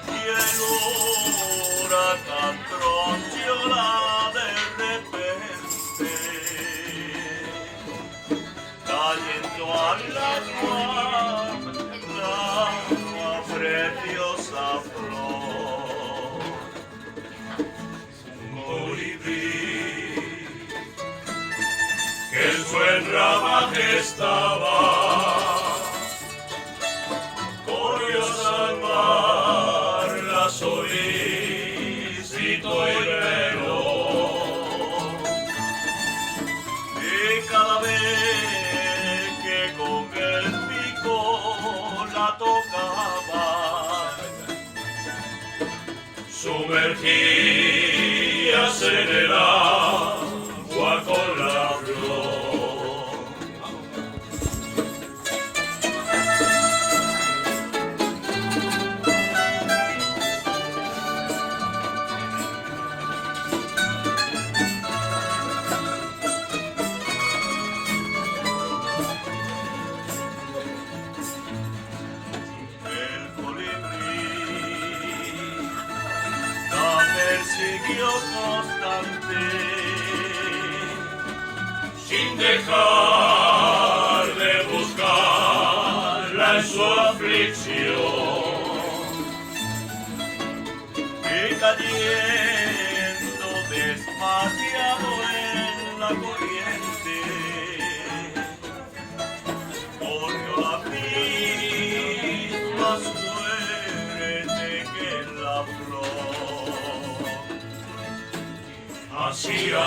y el huracán tronchiola de repente, cayendo a las manos la preciosa flor. Un colibrí que en su enramaje estaba, corrió a salvar la solicitó y veló, y cada vez que con el pico la tocaba, sumergías en el agua con la flor. El colibrí la persiguió constante, sin dejar de buscarla en su aflicción, y cayendo desmayado en la corriente, corrió la misma suerte que la flor. Hacía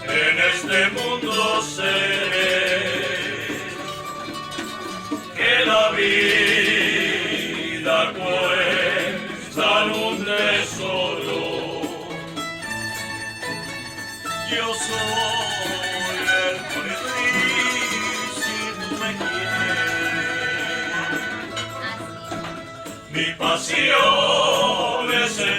en este mundo seres que la vida cuestan un tesoro. Yo soy el colibrí si tú me quieres. Mi pasión es el